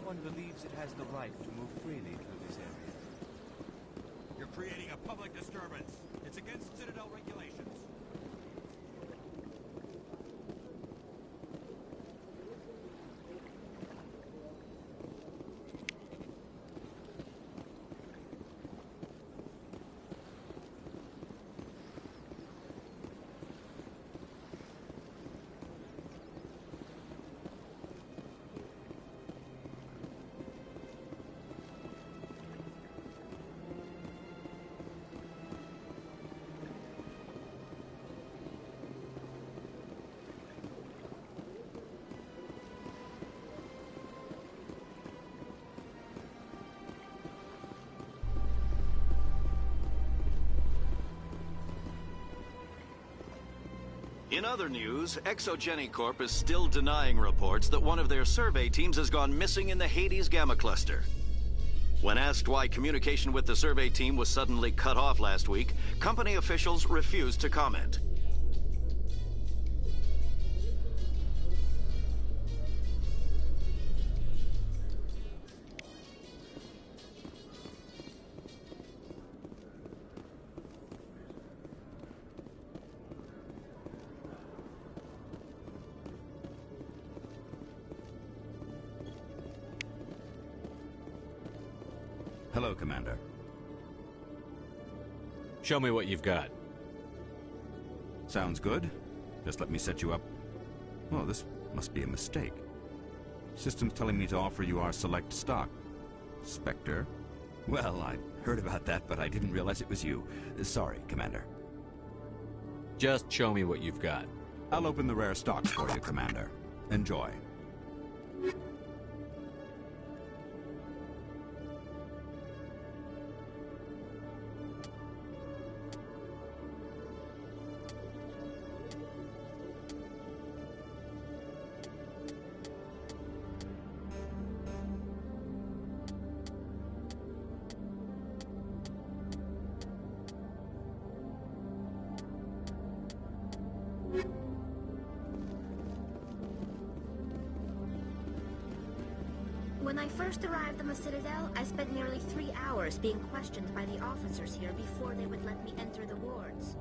one believes it has the right to move freely through this area. You're creating a public disturbance. It's against Citadel regulations. In other news, Exogeny Corp is still denying reports that one of their survey teams has gone missing in the Hades Gamma Cluster. When asked why communication with the survey team was suddenly cut off last week, company officials refused to comment. Hello, Commander. Show me what you've got. Sounds good. Just let me set you up. Oh, this must be a mistake. System's telling me to offer you our select stock. Spectre? Well, I heard about that, but I didn't realize it was you. Sorry, Commander. Just show me what you've got. I'll open the rare stocks for you, Commander. Enjoy. When I first arrived on the Citadel, I spent nearly 3 hours being questioned by the officers here before they would let me enter the wards.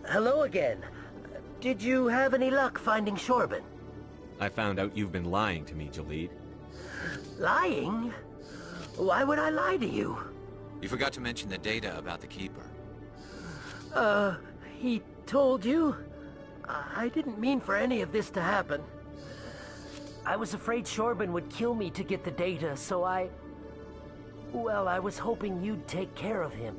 Hello again. Did you have any luck finding Shorban? I found out you've been lying to me, Jalid. Lying? Why would I lie to you? You forgot to mention the data about the Keeper. He told you? I didn't mean for any of this to happen. I was afraid Shorban would kill me to get the data, so well, I was hoping you'd take care of him.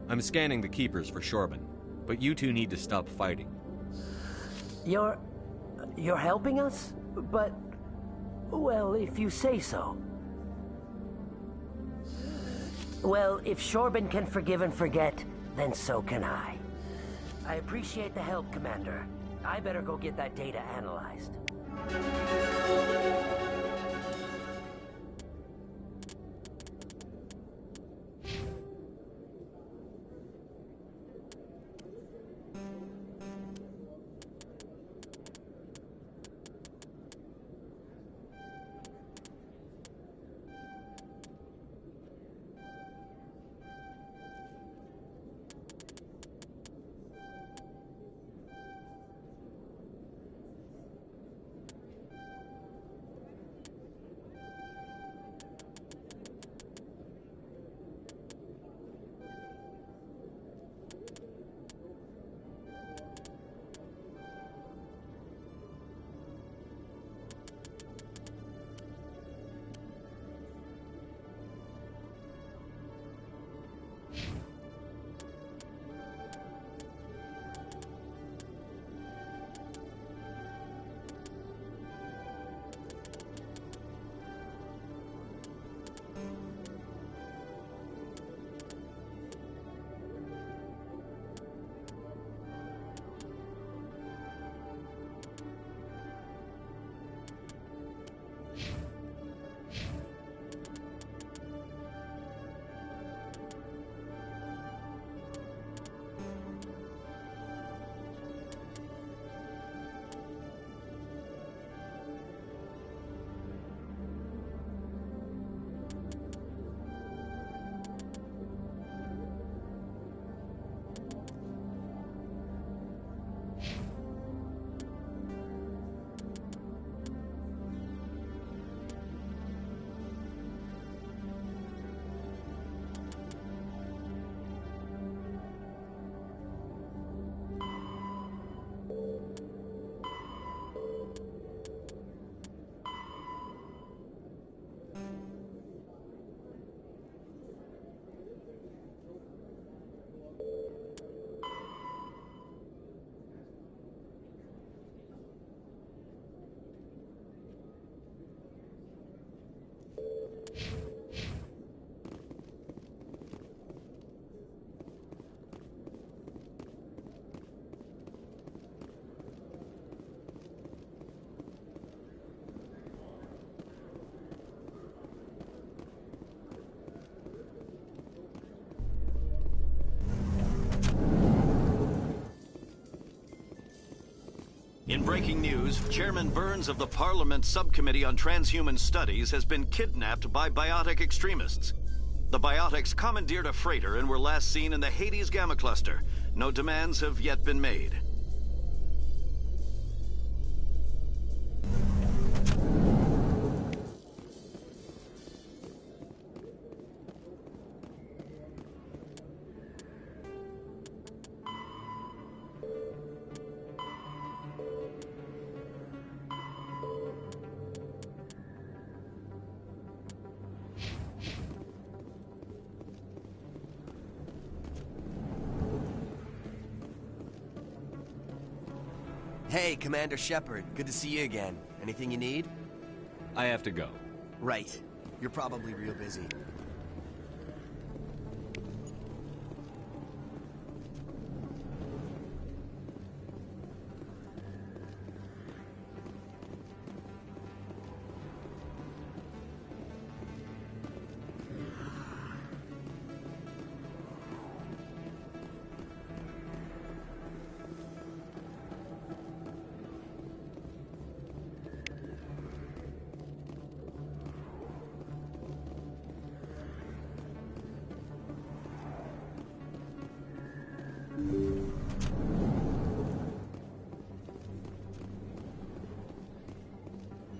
I'm scanning the Keepers for Shorban, but you two need to stop fighting. You're helping us? But, well, if you say so. Well, if Shorban can forgive and forget, then so can I. I appreciate the help, Commander. I better go get that data analyzed. In breaking news, Chairman Burns of the Parliament Subcommittee on Transhuman Studies has been kidnapped by biotic extremists. The biotics commandeered a freighter and were last seen in the Hades Gamma Cluster. No demands have yet been made. Hey, Commander Shepard. Good to see you again. Anything you need? I have to go. Right. You're probably real busy.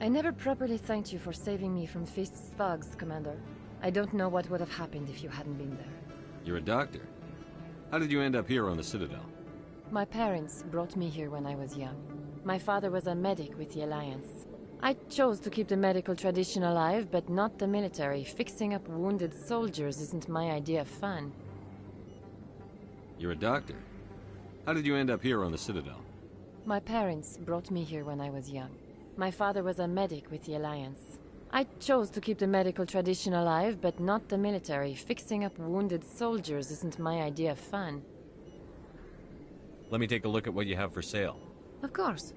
I never properly thanked you for saving me from Fist's thugs, Commander. I don't know what would have happened if you hadn't been there. You're a doctor. How did you end up here on the Citadel? My parents brought me here when I was young. My father was a medic with the Alliance. I chose to keep the medical tradition alive, but not the military. Fixing up wounded soldiers isn't my idea of fun. You're a doctor. How did you end up here on the Citadel? My parents brought me here when I was young. My father was a medic with the Alliance. I chose to keep the medical tradition alive, but not the military. Fixing up wounded soldiers isn't my idea of fun. Let me take a look at what you have for sale. Of course.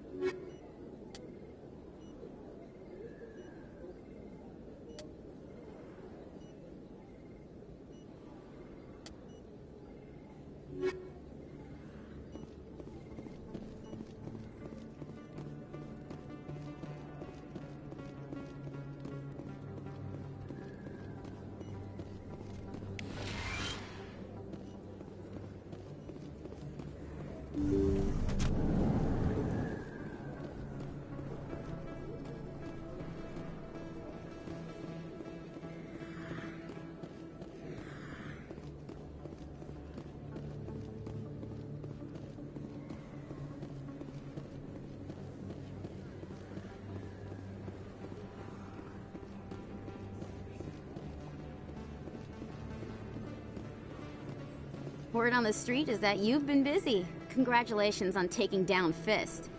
Word on the street is that you've been busy. Congratulations on taking down Fist.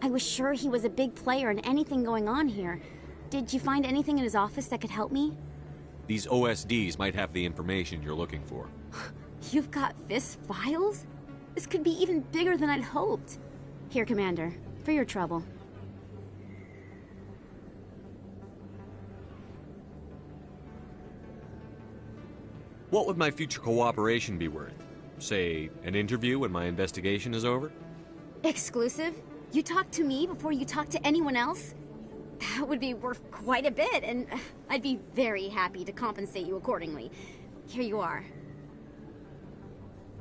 I was sure he was a big player in anything going on here. Did you find anything in his office that could help me? These OSDs might have the information you're looking for. You've got Fist files? This could be even bigger than I'd hoped. Here, Commander, for your trouble. What would my future cooperation be worth? Say, an interview when my investigation is over? Exclusive? You talk to me before you talk to anyone else? That would be worth quite a bit, and I'd be very happy to compensate you accordingly. Here you are.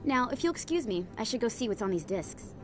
Now, if you'll excuse me, I should go see what's on these discs.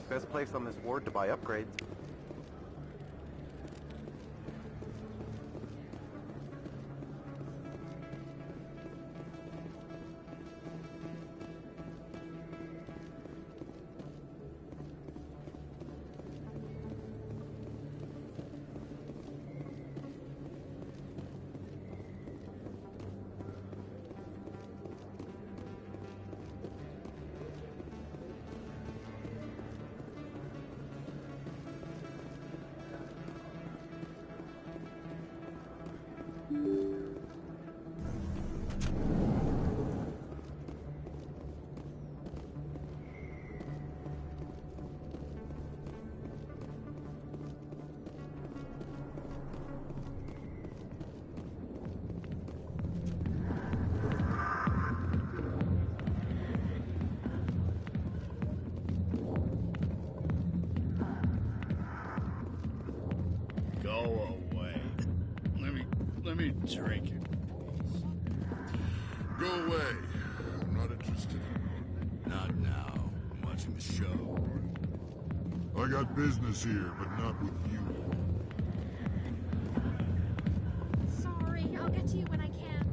Best place on this ward to buy upgrades. Go away. Let me drink it. Go away. I'm not interested. Not now. I'm watching the show. I got business here, but not with you. Sorry, I'll get to you when I can.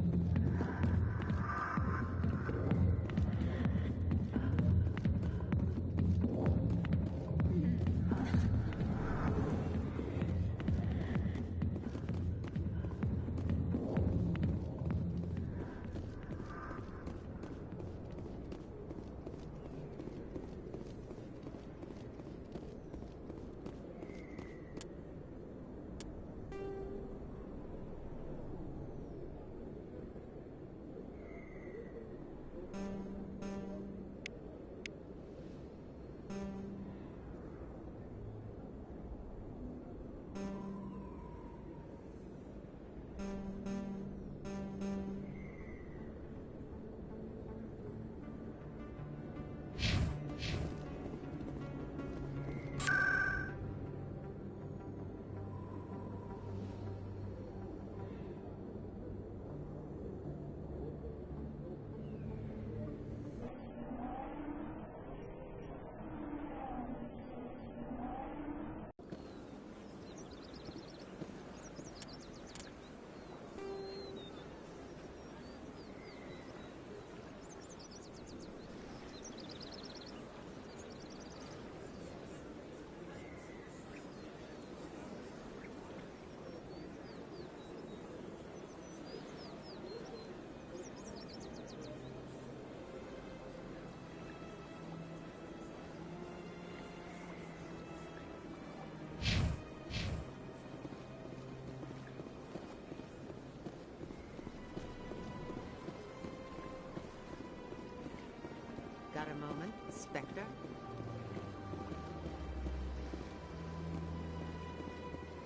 Got a moment, Spectre?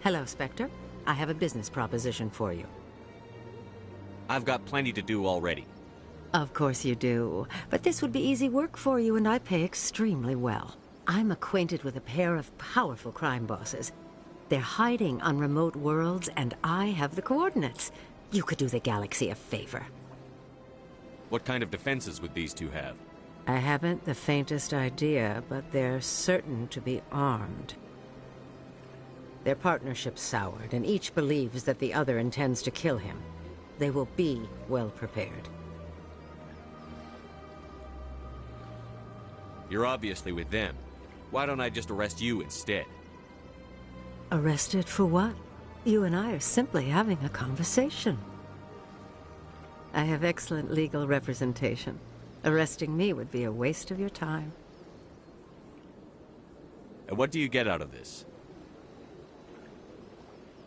Hello, Spectre. I have a business proposition for you. I've got plenty to do already. Of course you do. But this would be easy work for you, and I pay extremely well. I'm acquainted with a pair of powerful crime bosses. They're hiding on remote worlds, and I have the coordinates. You could do the galaxy a favor. What kind of defenses would these two have? I haven't the faintest idea, but they're certain to be armed. Their partnership's soured, and each believes that the other intends to kill him. They will be well prepared. You're obviously with them. Why don't I just arrest you instead? Arrested for what? You and I are simply having a conversation. I have excellent legal representation. Arresting me would be a waste of your time. And what do you get out of this?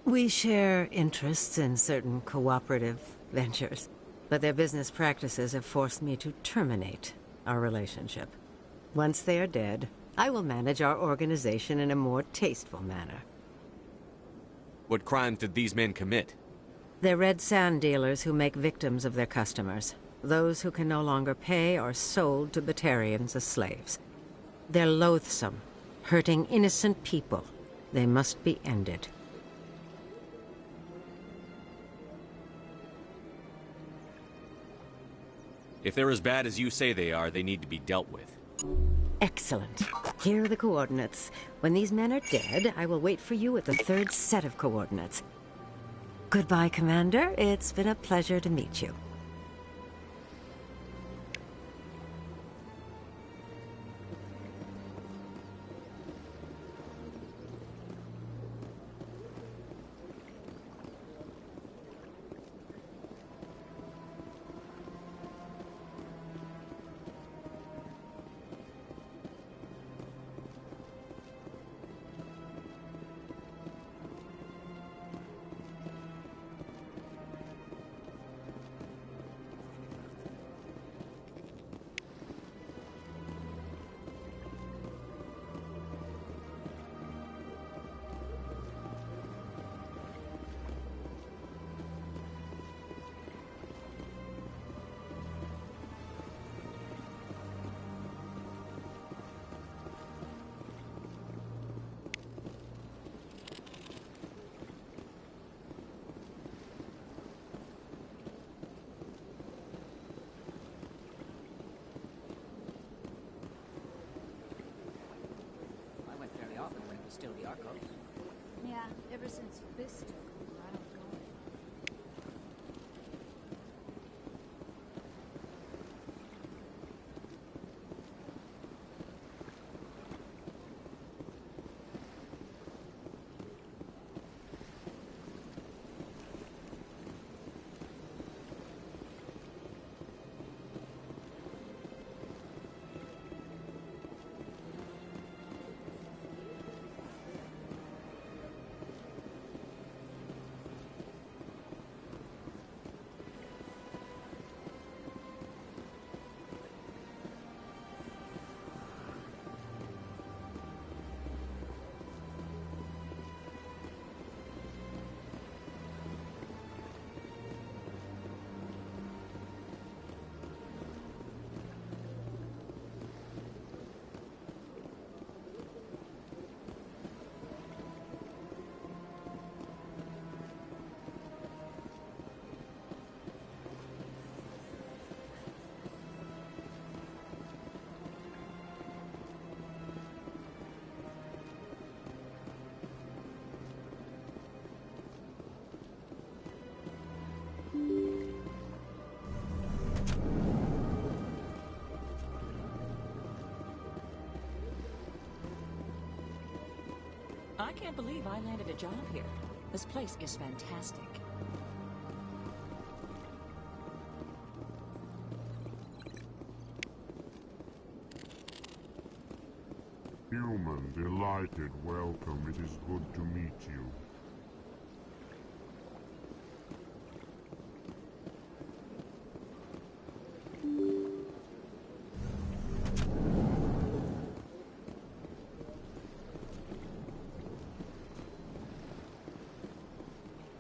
We share interests in certain cooperative ventures, but their business practices have forced me to terminate our relationship. Once they are dead, I will manage our organization in a more tasteful manner. What crimes did these men commit? They're red sand dealers who make victims of their customers. Those who can no longer pay are sold to Batarians as slaves. They're loathsome, hurting innocent people. They must be ended. If they're as bad as you say they are, they need to be dealt with. Excellent. Here are the coordinates. When these men are dead, I will wait for you at the third set of coordinates. Goodbye, Commander. It's been a pleasure to meet you. Still the Archos. Yeah, ever since Fist took over, I don't know. I can't believe I landed a job here. This place is fantastic. Human, delighted, welcome. It is good to meet you.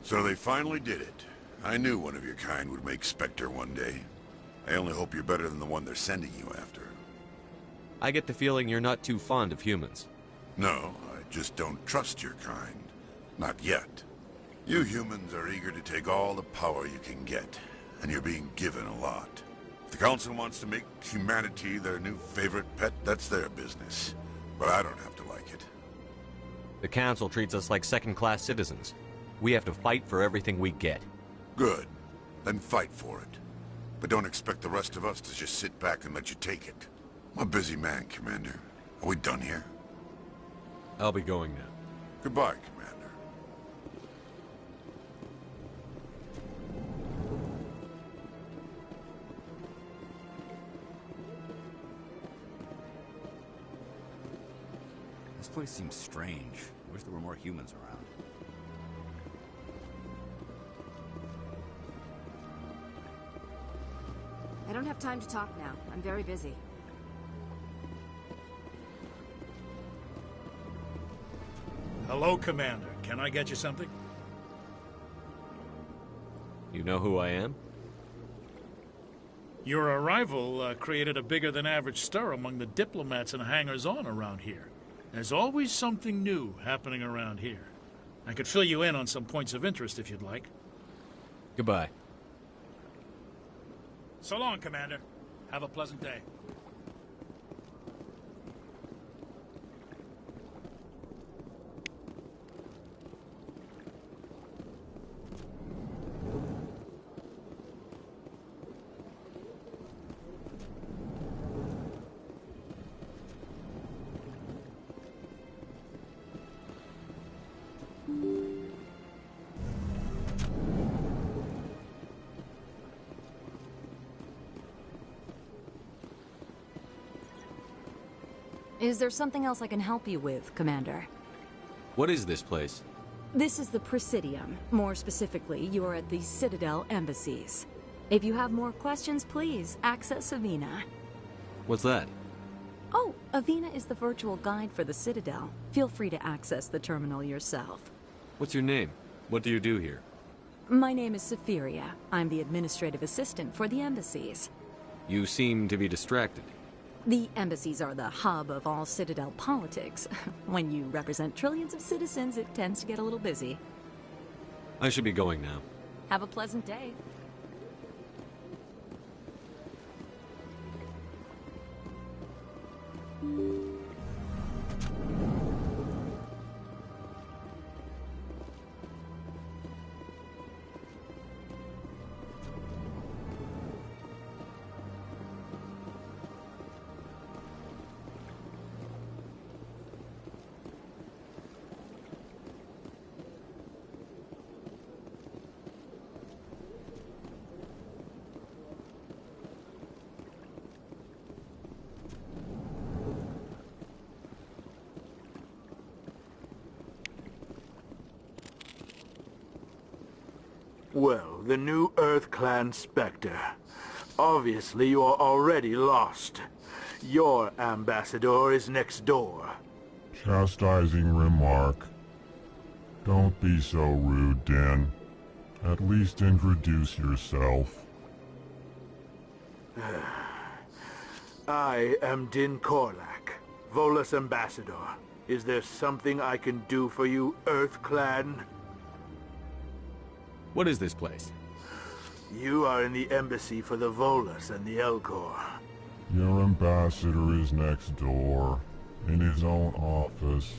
So they finally did it. I knew one of your kind would make Spectre one day. I only hope you're better than the one they're sending you after. I get the feeling you're not too fond of humans. No, I just don't trust your kind. Not yet. You humans are eager to take all the power you can get, and you're being given a lot. If the Council wants to make humanity their new favorite pet, that's their business. But I don't have to like it. The Council treats us like second-class citizens. We have to fight for everything we get. Good. Then fight for it. But don't expect the rest of us to just sit back and let you take it. I'm a busy man, Commander. Are we done here? I'll be going now. Goodbye, Commander. This place seems strange. I wish there were more humans around. I don't have time to talk now. I'm very busy. Hello, Commander. Can I get you something? You know who I am? Your arrival created a bigger-than-average stir among the diplomats and hangers-on around here. There's always something new happening around here. I could fill you in on some points of interest if you'd like. Goodbye. So long, Commander. Have a pleasant day. Is there something else I can help you with, Commander? What is this place? This is the Presidium. More specifically, you are at the Citadel embassies. If you have more questions, please access Avina. What's that? Oh, Avina is the virtual guide for the Citadel. Feel free to access the terminal yourself. What's your name? What do you do here? My name is Safiria. I'm the administrative assistant for the embassies. You seem to be distracted. The embassies are the hub of all Citadel politics. When you represent trillions of citizens, it tends to get a little busy. I should be going now. Have a pleasant day. Well, the new Earth Clan Spectre. Obviously, you are already lost. Your ambassador is next door. Chastising remark. Don't be so rude, Din. At least introduce yourself. I am Din Korlak, Volus ambassador. Is there something I can do for you, Earth Clan? What is this place? You are in the embassy for the Volus and the Elcor. Your ambassador is next door, in his own office.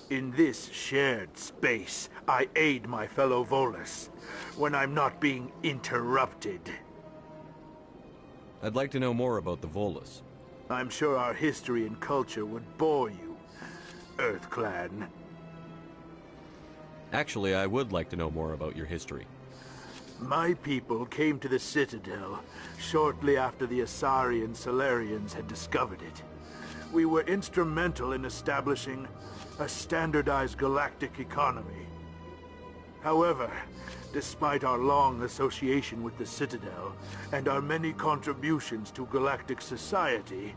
In this shared space, I aid my fellow Volus, when I'm not being interrupted. I'd like to know more about the Volus. I'm sure our history and culture would bore you, Earth Clan. Actually, I would like to know more about your history. My people came to the Citadel shortly after the Asari and Solarians had discovered it. We were instrumental in establishing a standardized galactic economy. However, despite our long association with the Citadel and our many contributions to galactic society,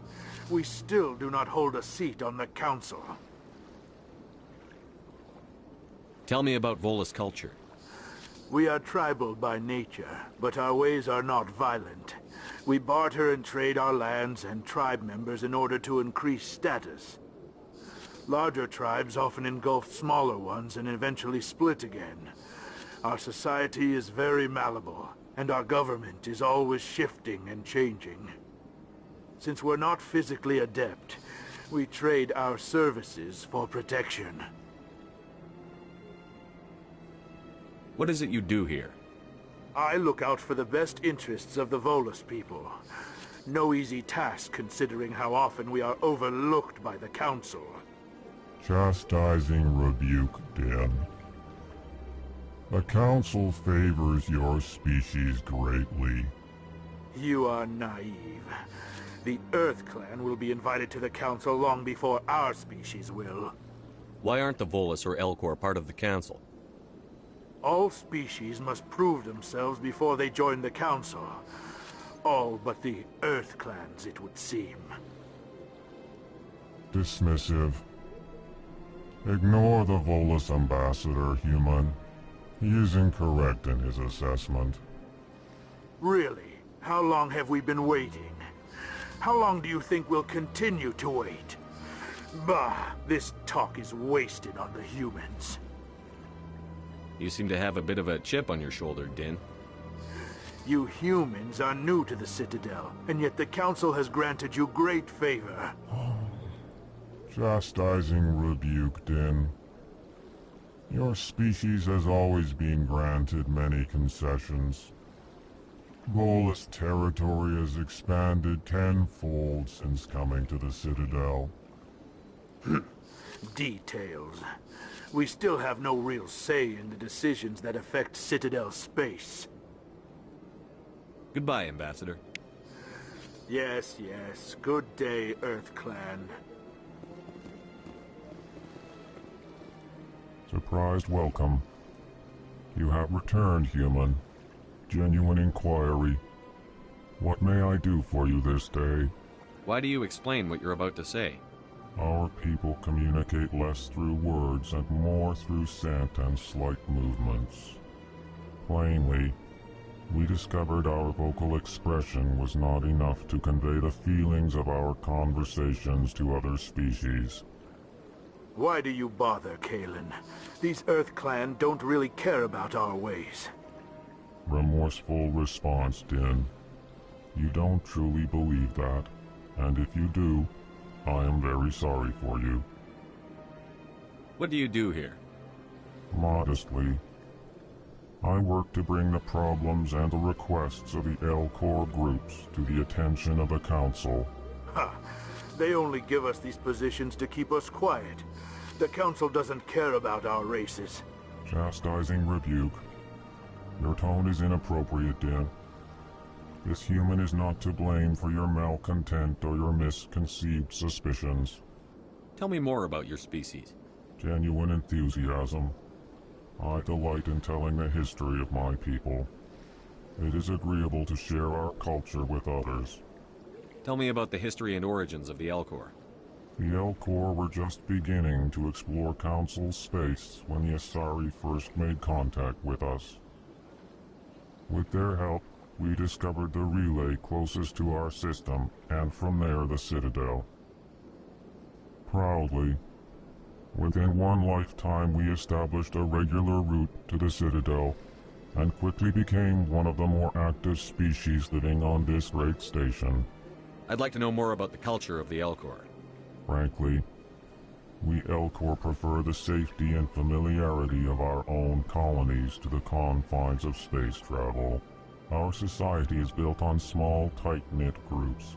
we still do not hold a seat on the Council. Tell me about Volus culture. We are tribal by nature, but our ways are not violent. We barter and trade our lands and tribe members in order to increase status. Larger tribes often engulf smaller ones and eventually split again. Our society is very malleable, and our government is always shifting and changing. Since we're not physically adept, we trade our services for protection. What is it you do here? I look out for the best interests of the Volus people. No easy task considering how often we are overlooked by the Council. Chastising rebuke, Din. The Council favors your species greatly. You are naive. The Earth Clan will be invited to the Council long before our species will. Why aren't the Volus or Elcor part of the Council? All species must prove themselves before they join the Council. All but the Earth Clans, it would seem. Dismissive. Ignore the Volus ambassador, human. He is incorrect in his assessment. Really? How long have we been waiting? How long do you think we'll continue to wait? Bah, this talk is wasted on the humans. You seem to have a bit of a chip on your shoulder, Din. You humans are new to the Citadel, and yet the Council has granted you great favor. Chastising rebuke, Din. Your species has always been granted many concessions. Volus territory has expanded tenfold since coming to the Citadel. Details. We still have no real say in the decisions that affect Citadel space. Goodbye, Ambassador. Yes, yes. Good day, Earth Clan. Surprised welcome. You have returned, human. Genuine inquiry. What may I do for you this day? Why do you explain what you're about to say? Our people communicate less through words and more through scent and slight movements. Plainly, we discovered our vocal expression was not enough to convey the feelings of our conversations to other species. Why do you bother, Kalen? These Earth Clan don't really care about our ways. Remorseful response, Din. You don't truly believe that, and if you do, I am very sorry for you. What do you do here? Modestly, I work to bring the problems and the requests of the Elcor groups to the attention of the Council. Ha! They only give us these positions to keep us quiet. The Council doesn't care about our races. Chastising rebuke. Your tone is inappropriate, Din. This human is not to blame for your malcontent or your misconceived suspicions. Tell me more about your species. Genuine enthusiasm. I delight in telling the history of my people. It is agreeable to share our culture with others. Tell me about the history and origins of the Elcor. The Elcor were just beginning to explore Council space when the Asari first made contact with us. With their help, we discovered the relay closest to our system, and from there the Citadel. Proudly, within one lifetime we established a regular route to the Citadel, and quickly became one of the more active species living on this great station. I'd like to know more about the culture of the Elcor. Frankly, we Elcor prefer the safety and familiarity of our own colonies to the confines of space travel. Our society is built on small, tight-knit groups,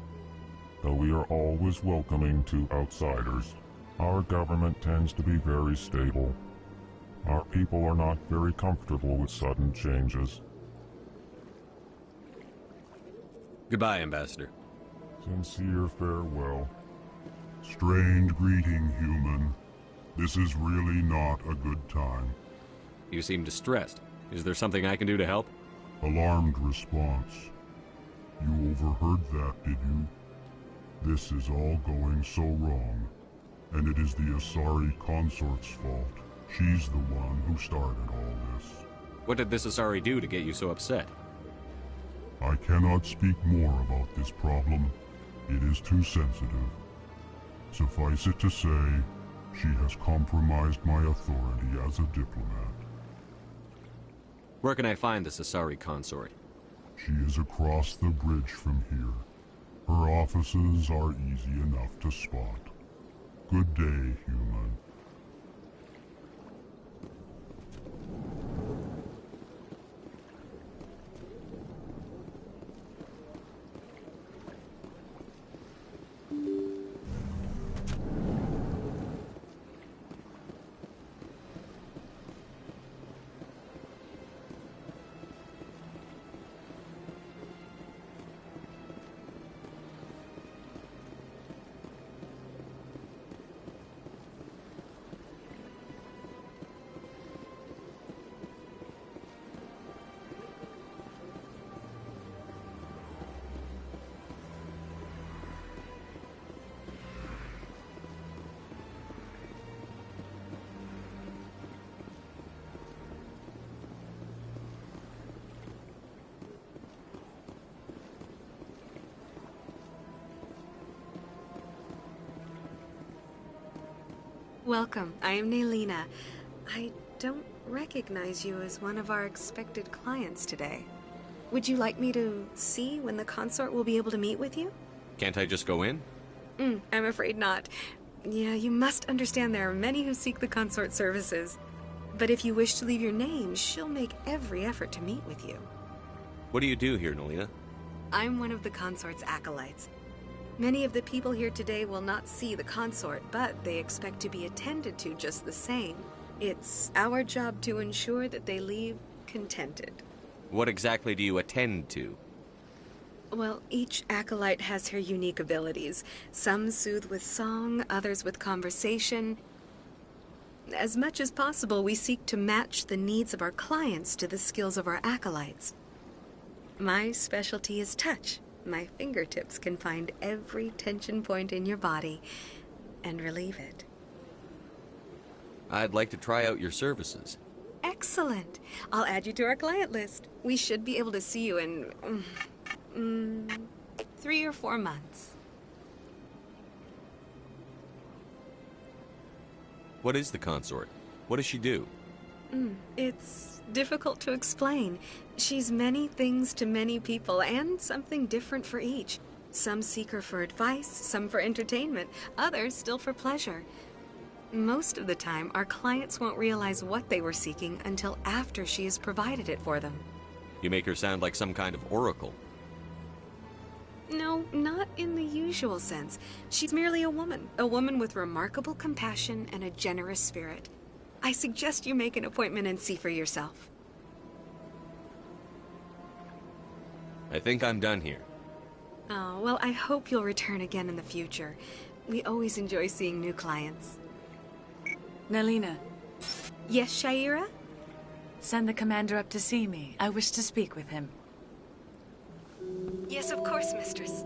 though we are always welcoming to outsiders. Our government tends to be very stable. Our people are not very comfortable with sudden changes. Goodbye, Ambassador. Sincere farewell. Strange greeting, human. This is really not a good time. You seem distressed. Is there something I can do to help? Alarmed response. You overheard that, did you? This is all going so wrong, and it is the Asari consort's fault. She's the one who started all this. What did this Asari do to get you so upset? I cannot speak more about this problem. It is too sensitive. Suffice it to say, she has compromised my authority as a diplomat. Where can I find this Asari consort? She is across the bridge from here. Her offices are easy enough to spot. Good day, human. Welcome. I am Naylina. I don't recognize you as one of our expected clients today. Would you like me to see when the consort will be able to meet with you? Can't I just go in? I'm afraid not. Yeah, you must understand there are many who seek the consort services. But if you wish to leave your name, she'll make every effort to meet with you. What do you do here, Naylina? I'm one of the consort's acolytes. Many of the people here today will not see the consort, but they expect to be attended to just the same. It's our job to ensure that they leave contented. What exactly do you attend to? Well, each acolyte has her unique abilities. Some soothe with song, others with conversation. As much as possible, we seek to match the needs of our clients to the skills of our acolytes. My specialty is touch. My fingertips can find every tension point in your body and relieve it. I'd like to try out your services. Excellent. I'll add you to our client list. We should be able to see you in 3 or 4 months. What is the consort? What does she do? It's difficult to explain. She's many things to many people, and something different for each. Some seek her for advice, some for entertainment, others still for pleasure. Most of the time, our clients won't realize what they were seeking until after she has provided it for them. You make her sound like some kind of oracle. No, not in the usual sense. She's merely a woman with remarkable compassion and a generous spirit. I suggest you make an appointment and see for yourself. I think I'm done here. Oh, well, I hope you'll return again in the future. We always enjoy seeing new clients. Naylina. Yes, Shaira? Send the commander up to see me. I wish to speak with him. Yes, of course, mistress.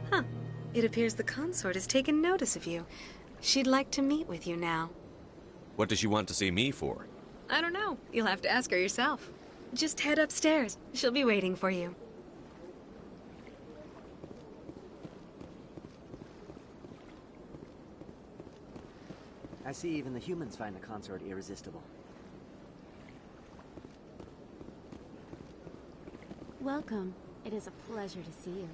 Huh. It appears the consort has taken notice of you. She'd like to meet with you now. What does she want to see me for? I don't know. You'll have to ask her yourself. Just head upstairs. She'll be waiting for you. I see even the humans find the consort irresistible. Welcome. It is a pleasure to see you.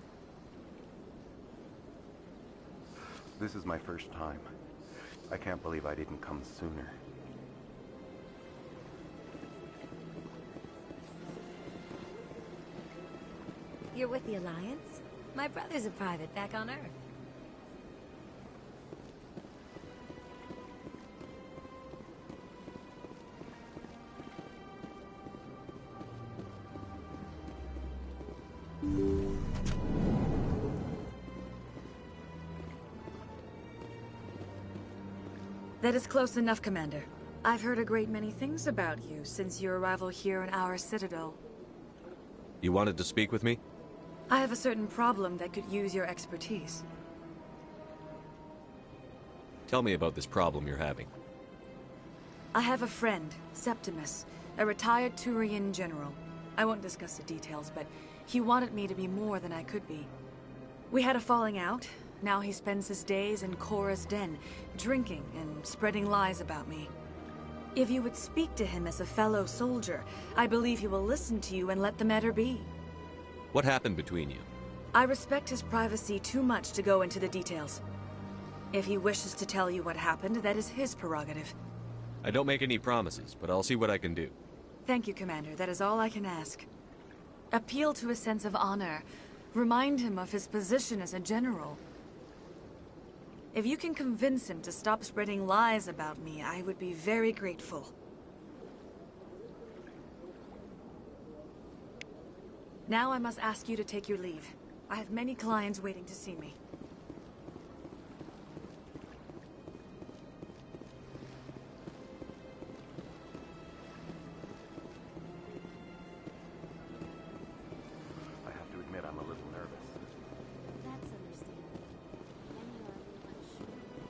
This is my first time. I can't believe I didn't come sooner. You're with the Alliance? My brother's a private back on Earth. That is close enough, Commander. I've heard a great many things about you since your arrival here in our citadel. You wanted to speak with me? I have a certain problem that could use your expertise. Tell me about this problem you're having. I have a friend, Septimus, a retired Turian general. I won't discuss the details, but he wanted me to be more than I could be. We had a falling out. Now he spends his days in Korra's den, drinking and spreading lies about me. If you would speak to him as a fellow soldier, I believe he will listen to you and let the matter be. What happened between you? I respect his privacy too much to go into the details. If he wishes to tell you what happened, that is his prerogative. I don't make any promises, but I'll see what I can do. Thank you, Commander. That is all I can ask. Appeal to his sense of honor. Remind him of his position as a general. If you can convince him to stop spreading lies about me, I would be very grateful. Now I must ask you to take your leave. I have many clients waiting to see me. I have to admit I'm a little nervous. That's understandable.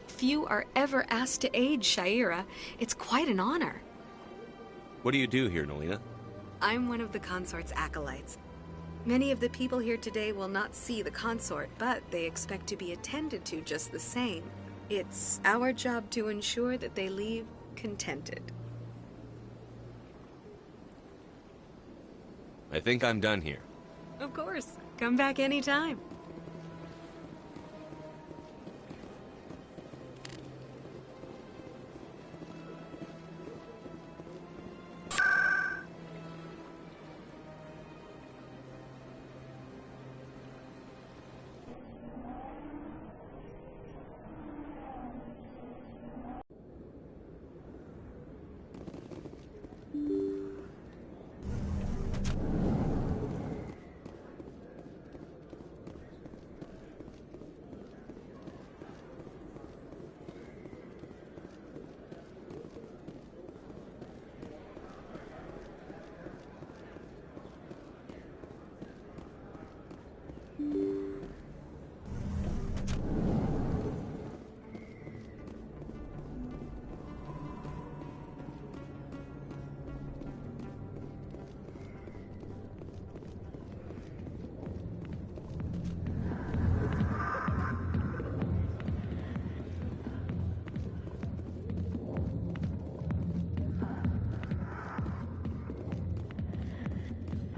Few are ever asked to aid Shaira. It's quite an honor. What do you do here, Nolina? I'm one of the consort's acolytes. Many of the people here today will not see the consort, but they expect to be attended to just the same. It's our job to ensure that they leave contented. I think I'm done here. Of course. Come back anytime.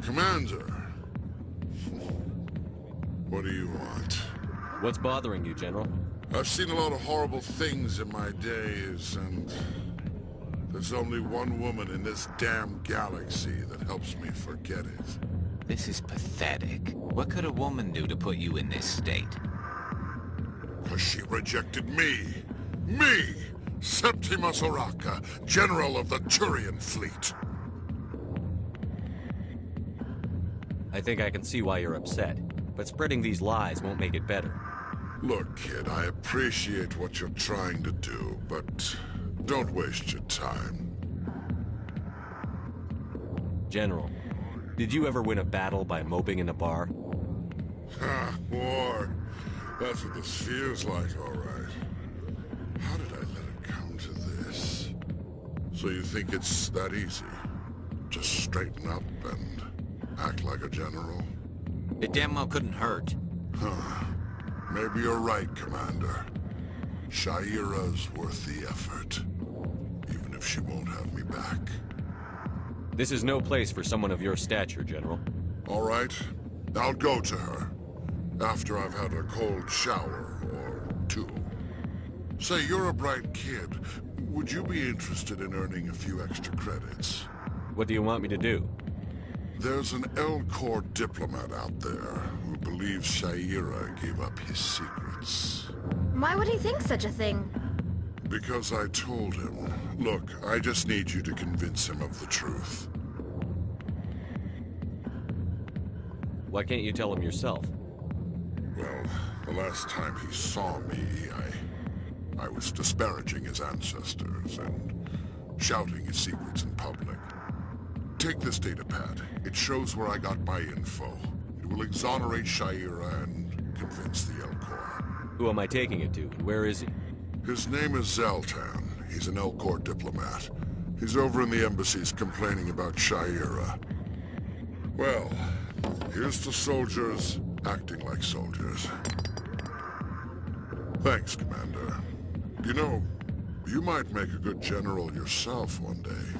Commander, what do you want? What's bothering you, General? I've seen a lot of horrible things in my days, and there's only one woman in this damn galaxy that helps me forget it. This is pathetic. What could a woman do to put you in this state? Because she rejected me. Me! Septimus Oraka, General of the Turian Fleet. I think I can see why you're upset, but spreading these lies won't make it better. Look, kid, I appreciate what you're trying to do, but don't waste your time. General, did you ever win a battle by moping in a bar? Ha, war. That's what this feels like, all right. How did I let it come to this? So you think it's that easy? Just straighten up and act like a general? It damn well couldn't hurt. Huh. Maybe you're right, Commander. Shaira's worth the effort. Even if she won't have me back. This is no place for someone of your stature, General. All right. I'll go to her. After I've had a cold shower, or two. Say, you're a bright kid. Would you be interested in earning a few extra credits? What do you want me to do? There's an L-Corps diplomat out there who believes Shaira gave up his secrets. Why would he think such a thing? Because I told him. Look, I just need you to convince him of the truth. Why can't you tell him yourself? Well, the last time he saw me, I was disparaging his ancestors and shouting his secrets in public. Take this datapad. It shows where I got my info. It will exonerate Shaira and convince the L-Corps. Who am I taking it to, and where is he? His name is Zaltan. He's an L-Corps diplomat. He's over in the embassies complaining about Shaira. Well, here's to soldiers acting like soldiers. Thanks, Commander. You know, you might make a good general yourself one day.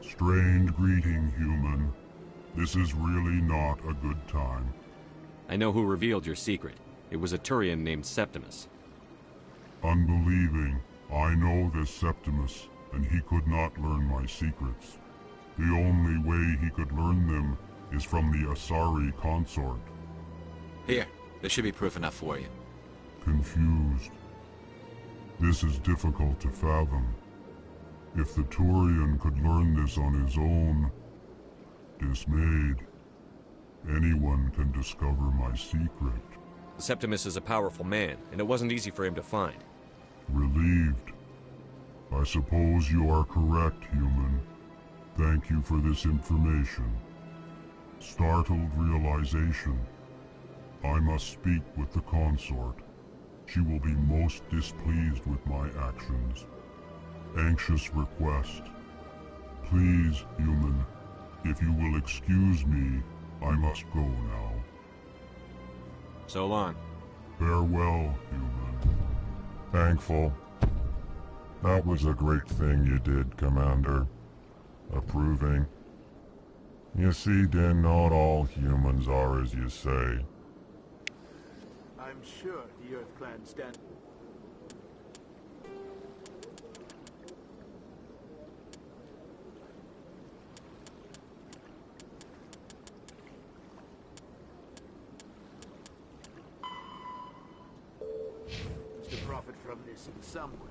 Strained greeting, human. This is really not a good time. I know who revealed your secret. It was a Turian named Septimus. Unbelieving, I know this Septimus, and he could not learn my secrets. The only way he could learn them is from the Asari consort. Here, there should be proof enough for you. Confused. This is difficult to fathom. If the Turian could learn this on his own, dismayed, anyone can discover my secret. Septimus is a powerful man, and it wasn't easy for him to find. Relieved. I suppose you are correct, human. Thank you for this information. Startled realization. I must speak with the consort. She will be most displeased with my actions. Anxious request. Please, human, if you will excuse me, I must go now. So long. Farewell, human. Thankful. That was a great thing you did, Commander. Approving. You see, Din, not all humans are as you say. I'm sure the Earth Clan stands. To profit from this in some way.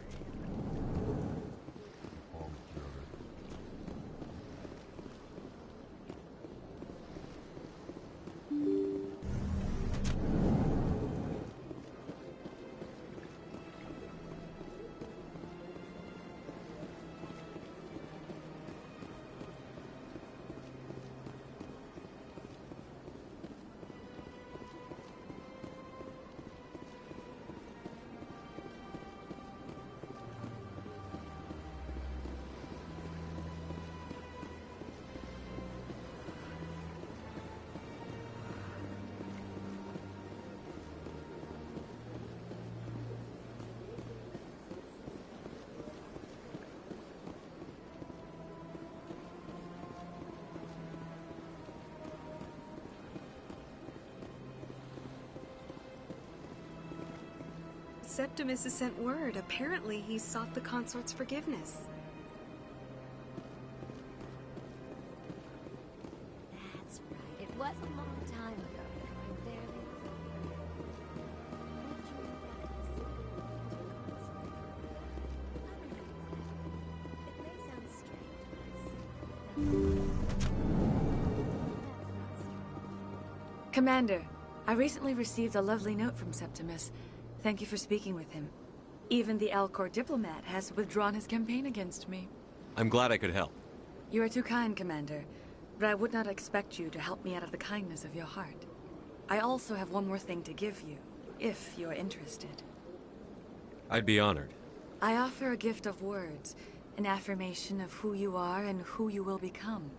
Septimus has sent word. Apparently, he sought the consort's forgiveness. That's right. It was a long time ago. I barely It may sound strange, Commander, I recently received a lovely note from Septimus. Thank you for speaking with him. Even the Alcor diplomat has withdrawn his campaign against me. I'm glad I could help. You are too kind, Commander, but I would not expect you to help me out of the kindness of your heart. I also have one more thing to give you, if you're interested. I'd be honored. I offer a gift of words, an affirmation of who you are and who you will become.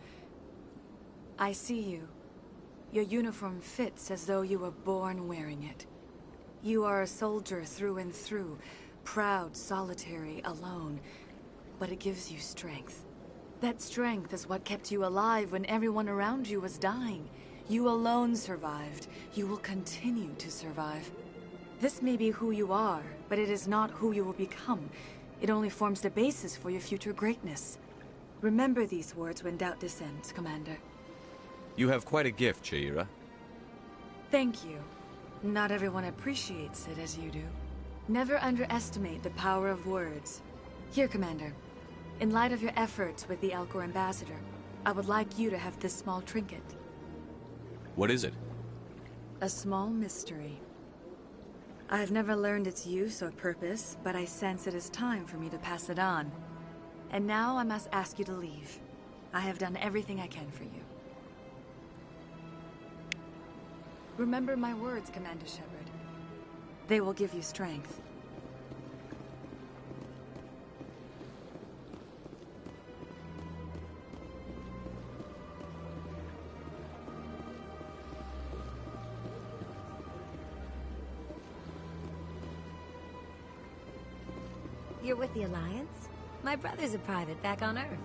I see you. Your uniform fits as though you were born wearing it. You are a soldier through and through, proud, solitary, alone, but it gives you strength. That strength is what kept you alive when everyone around you was dying. You alone survived. You will continue to survive. This may be who you are, but it is not who you will become. It only forms the basis for your future greatness. Remember these words when doubt descends, Commander. You have quite a gift, Shaira. Thank you. Not everyone appreciates it as you do. Never underestimate the power of words. Here, Commander. In light of your efforts with the Alcor ambassador, I would like you to have this small trinket. What is it? A small mystery. I have never learned its use or purpose, but I sense it is time for me to pass it on. And now I must ask you to leave. I have done everything I can for you. Remember my words, Commander Shepard. They will give you strength. You're with the Alliance? My brother's a private back on Earth.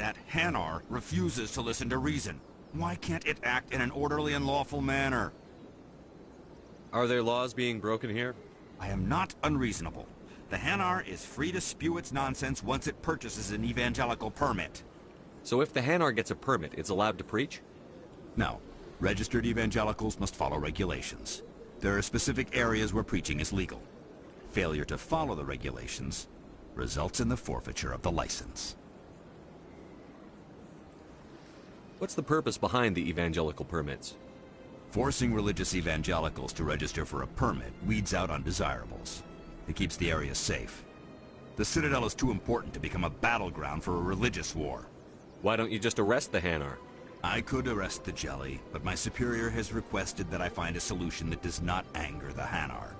That Hanar refuses to listen to reason. Why can't it act in an orderly and lawful manner? Are there laws being broken here? I am not unreasonable. The Hanar is free to spew its nonsense once it purchases an evangelical permit. So if the Hanar gets a permit, it's allowed to preach? No. Registered evangelicals must follow regulations. There are specific areas where preaching is legal. Failure to follow the regulations results in the forfeiture of the license. What's the purpose behind the evangelical permits? Forcing religious evangelicals to register for a permit weeds out undesirables. It keeps the area safe. The Citadel is too important to become a battleground for a religious war. Why don't you just arrest the Hanar? I could arrest the Jelly, but my superior has requested that I find a solution that does not anger the Hanar.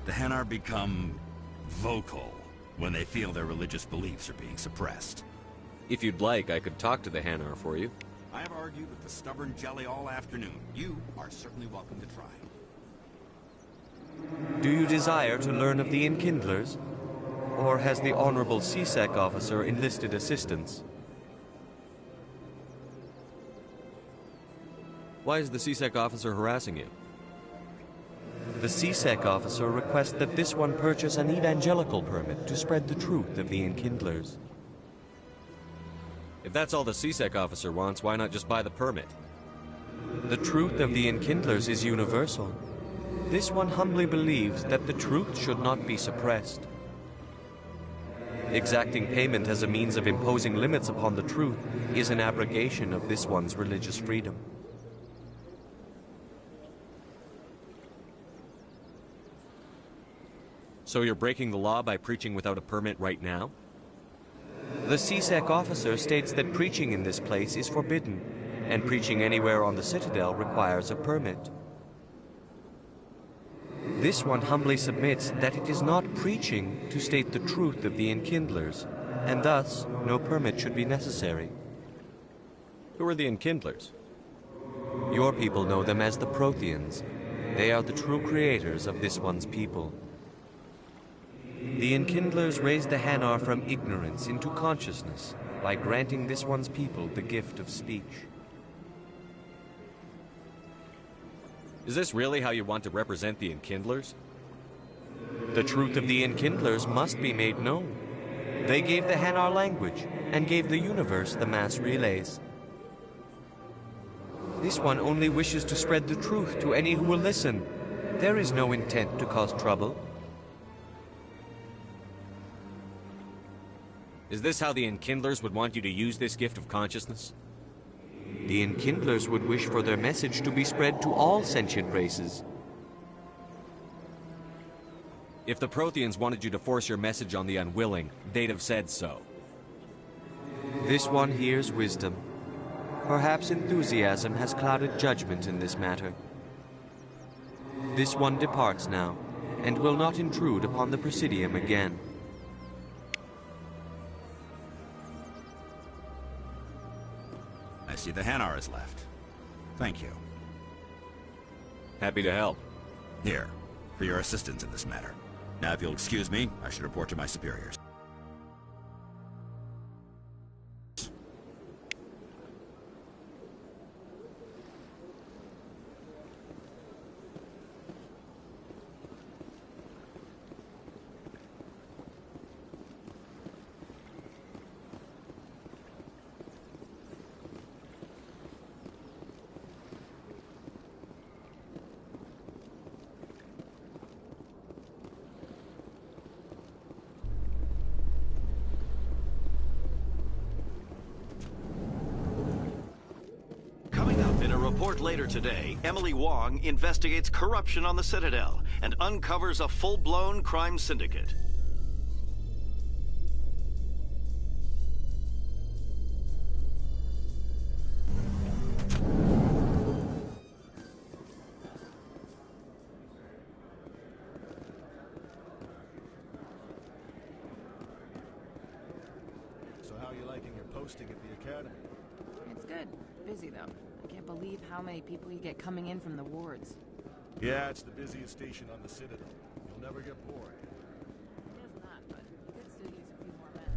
The Hanar become vocal when they feel their religious beliefs are being suppressed. If you'd like, I could talk to the Hanar for you. I have argued with the stubborn Jelly all afternoon. You are certainly welcome to try. Do you desire to learn of the Enkindlers? Or has the Honorable CSEC officer enlisted assistance? Why is the CSEC officer harassing you? The CSEC officer requests that this one purchase an evangelical permit to spread the truth of the Enkindlers. If that's all the CSEC officer wants, why not just buy the permit? The truth of the Enkindlers is universal. This one humbly believes that the truth should not be suppressed. Exacting payment as a means of imposing limits upon the truth is an abrogation of this one's religious freedom. So you're breaking the law by preaching without a permit right now? The CSEC officer states that preaching in this place is forbidden, and preaching anywhere on the Citadel requires a permit. This one humbly submits that it is not preaching to state the truth of the Enkindlers, and thus no permit should be necessary. Who are the Enkindlers? Your people know them as the Protheans. They are the true creators of this one's people. The Enkindlers raised the Hanar from ignorance into consciousness by granting this one's people the gift of speech. Is this really how you want to represent the Enkindlers? The truth of the Enkindlers must be made known. They gave the Hanar language and gave the universe the mass relays. This one only wishes to spread the truth to any who will listen. There is no intent to cause trouble. Is this how the Enkindlers would want you to use this gift of consciousness? The Enkindlers would wish for their message to be spread to all sentient races. If the Protheans wanted you to force your message on the unwilling, they'd have said so. This one hears wisdom. Perhaps enthusiasm has clouded judgment in this matter. This one departs now, and will not intrude upon the Presidium again. I see the Hanar is left. Thank you. Happy to help. Here, for your assistance in this matter. Now, if you'll excuse me, I should report to my superiors. Later today, Emily Wong investigates corruption on the Citadel and uncovers a full-blown crime syndicate. So how are you liking your posting at the Academy? It's good. Busy, though. I can't believe how many people you get coming in from the wards. Yeah, it's the busiest station on the Citadel. You'll never get bored. It is not, but we could still use a few more men.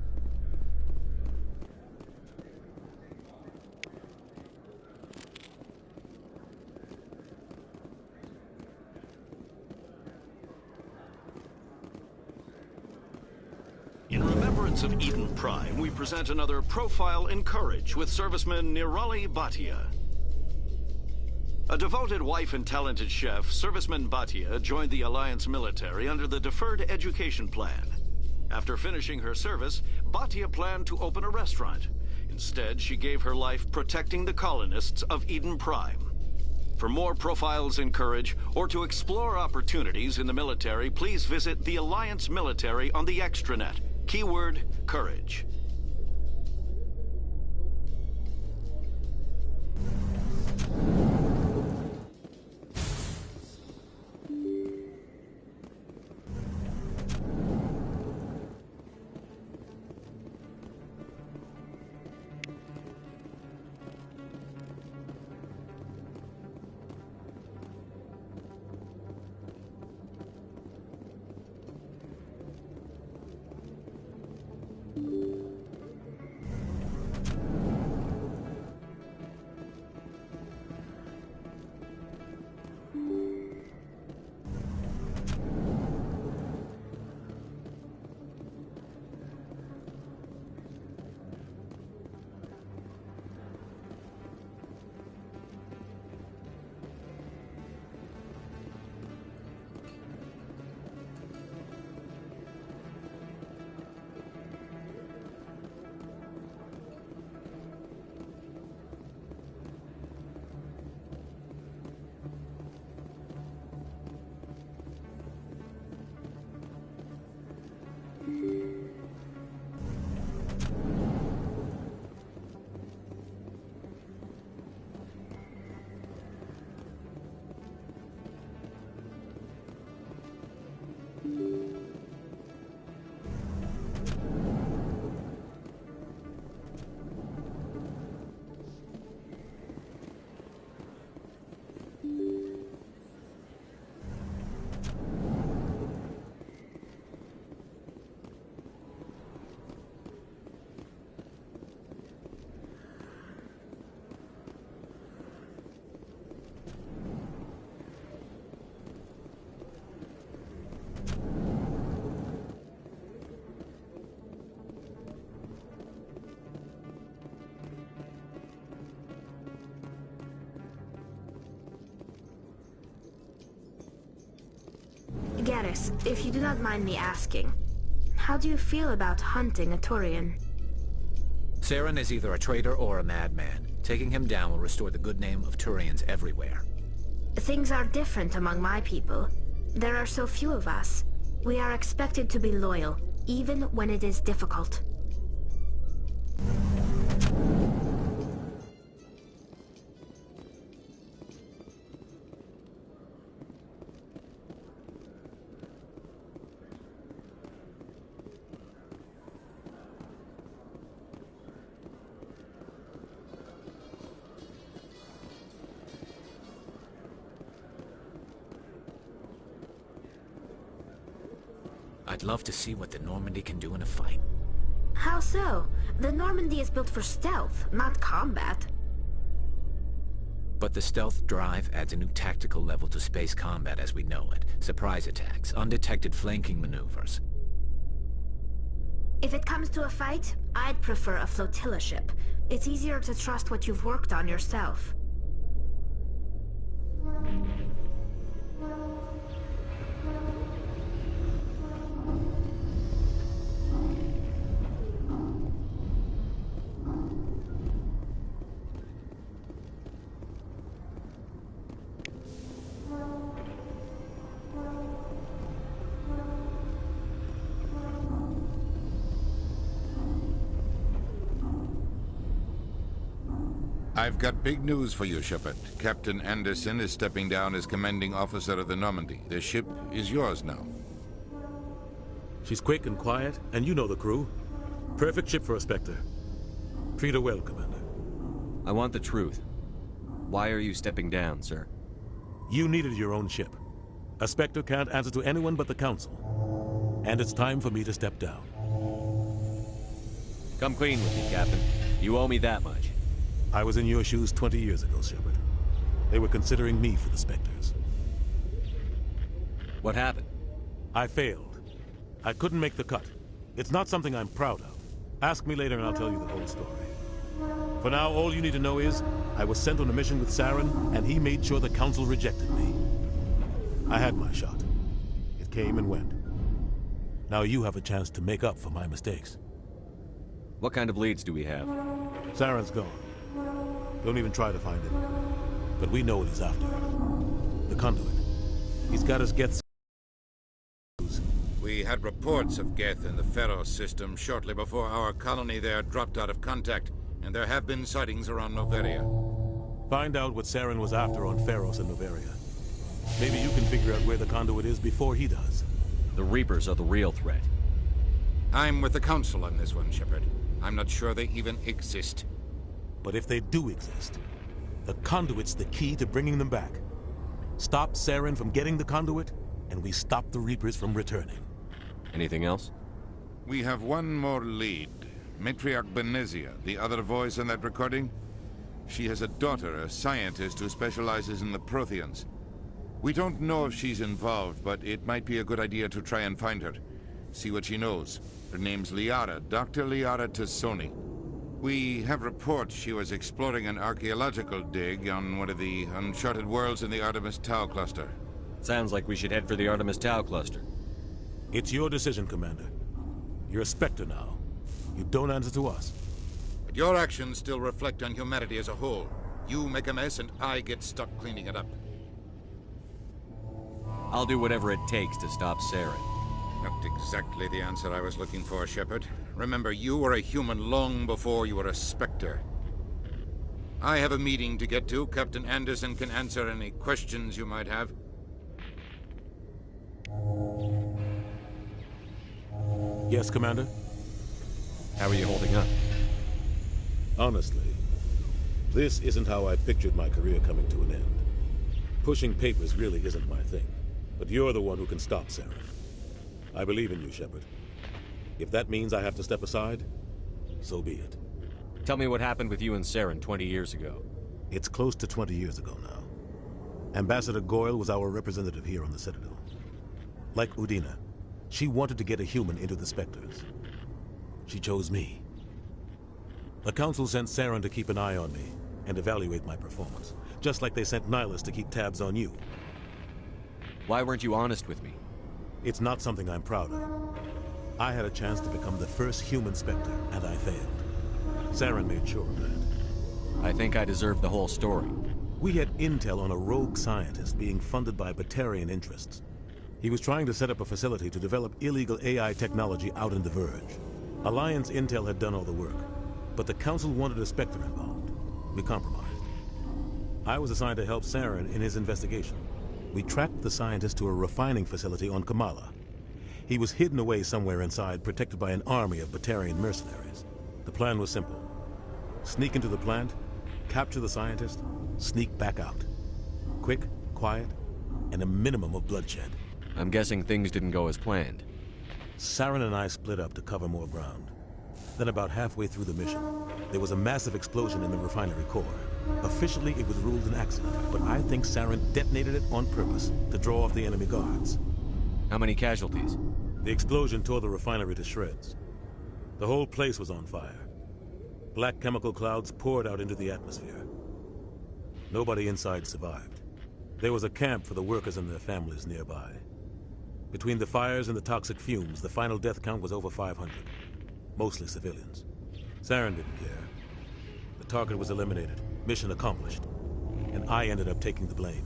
residents of Eden Prime, we present another Profile in Courage with serviceman Nirali Bhatia. A devoted wife and talented chef, serviceman Bhatia joined the Alliance military under the Deferred Education Plan. After finishing her service, Bhatia planned to open a restaurant. Instead, she gave her life protecting the colonists of Eden Prime. For more Profiles in Courage, or to explore opportunities in the military, please visit the Alliance Military on the extranet. Keyword, Courage. Garrus, if you do not mind me asking, how do you feel about hunting a Turian? Saren is either a traitor or a madman. Taking him down will restore the good name of Turians everywhere. Things are different among my people. There are so few of us. We are expected to be loyal, even when it is difficult. I'd love to see what the Normandy can do in a fight. How so? The Normandy is built for stealth, not combat. But the stealth drive adds a new tactical level to space combat as we know it. Surprise attacks, undetected flanking maneuvers. If it comes to a fight, I'd prefer a flotilla ship. It's easier to trust what you've worked on yourself. I've got big news for you, Shepard. Captain Anderson is stepping down as commanding officer of the Normandy. The ship is yours now. She's quick and quiet, and you know the crew. Perfect ship for a Spectre. Treat her well, Commander. I want the truth. Why are you stepping down, sir? You needed your own ship. A Spectre can't answer to anyone but the Council. And it's time for me to step down. Come clean with me, Captain. You owe me that much. I was in your shoes 20 years ago, Shepard. They were considering me for the Spectres. What happened? I failed. I couldn't make the cut. It's not something I'm proud of. Ask me later and I'll tell you the whole story. For now, all you need to know is, I was sent on a mission with Saren, and he made sure the Council rejected me. I had my shot. It came and went. Now you have a chance to make up for my mistakes. What kind of leads do we have? Saren's gone. Don't even try to find him. But we know what he's after. The conduit. He's got us Geth's. We had reports of Geth in the Pharos system shortly before our colony there dropped out of contact, and there have been sightings around Noveria. Find out what Saren was after on Pharos and Noveria. Maybe you can figure out where the conduit is before he does. The Reapers are the real threat. I'm with the Council on this one, Shepard. I'm not sure they even exist. But if they do exist, the conduit's the key to bringing them back. Stop Saren from getting the conduit, and we stop the Reapers from returning. Anything else? We have one more lead. Matriarch Benezia, the other voice in that recording. She has a daughter, a scientist who specializes in the Protheans. We don't know if she's involved, but it might be a good idea to try and find her. See what she knows. Her name's Liara, Dr. Liara Tassoni. We have reports she was exploring an archaeological dig on one of the uncharted worlds in the Artemis Tau cluster. Sounds like we should head for the Artemis Tau cluster. It's your decision, Commander. You're a Spectre now. You don't answer to us. But your actions still reflect on humanity as a whole. You make a mess and I get stuck cleaning it up. I'll do whatever it takes to stop Saren. Not exactly the answer I was looking for, Shepard. Remember, you were a human long before you were a Spectre. I have a meeting to get to. Captain Anderson can answer any questions you might have. Yes, Commander? How are you holding up? Honestly, this isn't how I pictured my career coming to an end. Pushing papers really isn't my thing. But you're the one who can stop Saren. I believe in you, Shepard. If that means I have to step aside, so be it. Tell me what happened with you and Saren 20 years ago. It's close to 20 years ago now. Ambassador Goyle was our representative here on the Citadel. Like Udina, she wanted to get a human into the Spectres. She chose me. The Council sent Saren to keep an eye on me and evaluate my performance, just like they sent Nihilus to keep tabs on you. Why weren't you honest with me? It's not something I'm proud of. I had a chance to become the first human Spectre, and I failed. Saren made sure of that. I think I deserve the whole story. We had intel on a rogue scientist being funded by Batarian interests. He was trying to set up a facility to develop illegal AI technology out in the Verge. Alliance intel had done all the work, but the Council wanted a Spectre involved. We compromised. I was assigned to help Saren in his investigation. We tracked the scientist to a refining facility on Kamala. He was hidden away somewhere inside, protected by an army of Batarian mercenaries. The plan was simple. Sneak into the plant, capture the scientist, sneak back out. Quick, quiet, and a minimum of bloodshed. I'm guessing things didn't go as planned. Saren and I split up to cover more ground. Then about halfway through the mission, there was a massive explosion in the refinery core. Officially, it was ruled an accident, but I think Saren detonated it on purpose to draw off the enemy guards. How many casualties? The explosion tore the refinery to shreds. The whole place was on fire. Black chemical clouds poured out into the atmosphere. Nobody inside survived. There was a camp for the workers and their families nearby. Between the fires and the toxic fumes, the final death count was over 500. Mostly civilians. Saren didn't care. The target was eliminated. Mission accomplished. And I ended up taking the blame.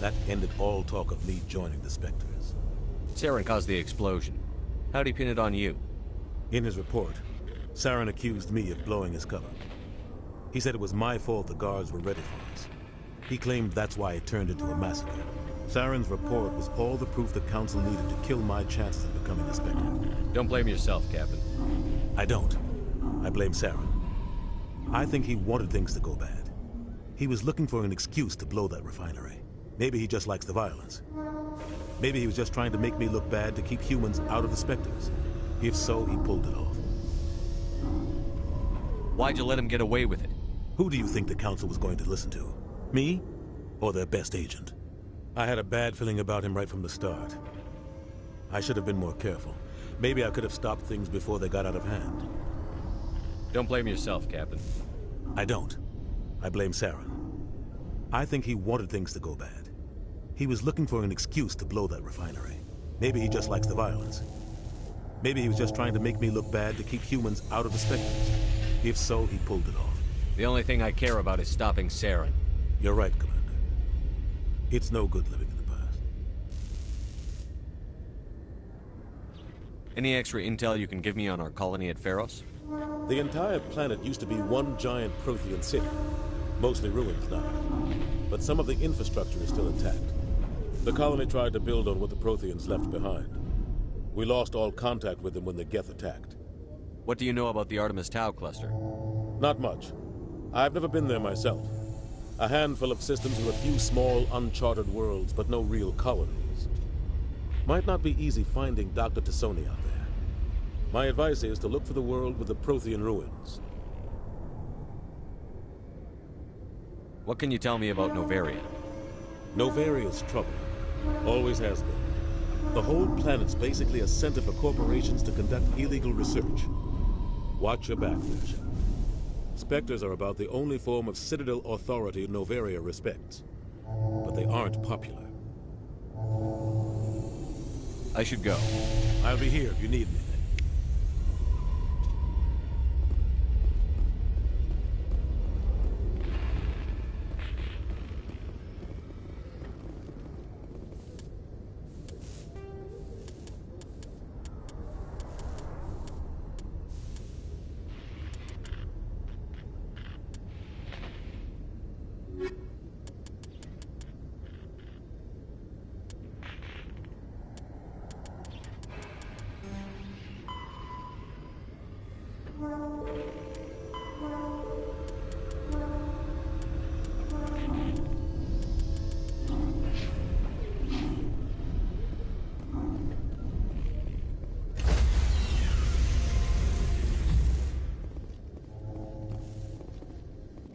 That ended all talk of me joining the Spectres. Saren caused the explosion. How'd he pin it on you? In his report, Saren accused me of blowing his cover. He said it was my fault the guards were ready for us. He claimed that's why it turned into a massacre. Saren's report was all the proof the Council needed to kill my chances of becoming a Spectre. Don't blame yourself, Captain. I don't. I blame Saren. I think he wanted things to go bad. He was looking for an excuse to blow that refinery. Maybe he just likes the violence. Maybe he was just trying to make me look bad to keep humans out of the Spectres. If so, he pulled it off. Why'd you let him get away with it? Who do you think the Council was going to listen to? Me? Or their best agent? I had a bad feeling about him right from the start. I should have been more careful. Maybe I could have stopped things before they got out of hand. Don't blame yourself, Captain. I don't. I blame Saren. I think he wanted things to go bad. He was looking for an excuse to blow that refinery. Maybe he just likes the violence. Maybe he was just trying to make me look bad to keep humans out of the specters. If so, he pulled it off. The only thing I care about is stopping Saren. You're right, Commander. It's no good living in the past. Any extra intel you can give me on our colony at Pharos? The entire planet used to be one giant Prothean city. Mostly ruins now. But some of the infrastructure is still intact. The colony tried to build on what the Protheans left behind. We lost all contact with them when the Geth attacked. What do you know about the Artemis Tau cluster? Not much. I've never been there myself. A handful of systems with a few small, uncharted worlds, but no real colonies. Might not be easy finding Dr. Tassoni out there. My advice is to look for the world with the Prothean ruins. What can you tell me about Novaria? Novaria's trouble. Always has been. The whole planet's basically a center for corporations to conduct illegal research. Watch your back there, Shepard. Spectres are about the only form of Citadel authority Novaria respects. But they aren't popular. I should go. I'll be here if you need me.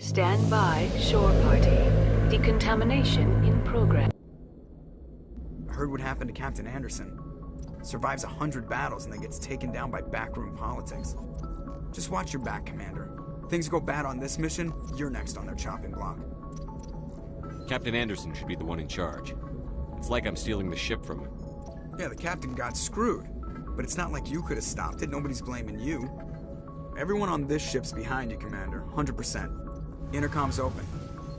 Stand by, shore party. Decontamination in progress. I heard what happened to Captain Anderson. Survives 100 battles and then gets taken down by backroom politics. Just watch your back, Commander. Things go bad on this mission, you're next on their chopping block. Captain Anderson should be the one in charge. It's like I'm stealing the ship from him. Yeah, the captain got screwed. But it's not like you could have stopped it. Nobody's blaming you. Everyone on this ship's behind you, Commander. 100%. Intercom's open.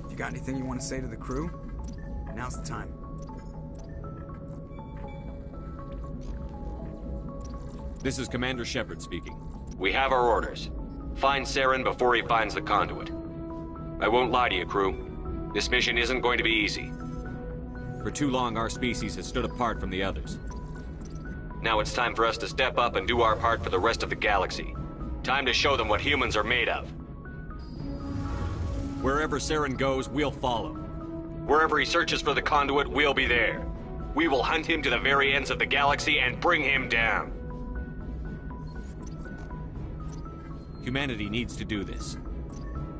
If you got anything you want to say to the crew, now's the time. This is Commander Shepard speaking. We have our orders. Find Saren before he finds the conduit. I won't lie to you, crew. This mission isn't going to be easy. For too long, our species has stood apart from the others. Now it's time for us to step up and do our part for the rest of the galaxy. Time to show them what humans are made of. Wherever Saren goes, we'll follow. Wherever he searches for the conduit, we'll be there. We will hunt him to the very ends of the galaxy and bring him down. Humanity needs to do this.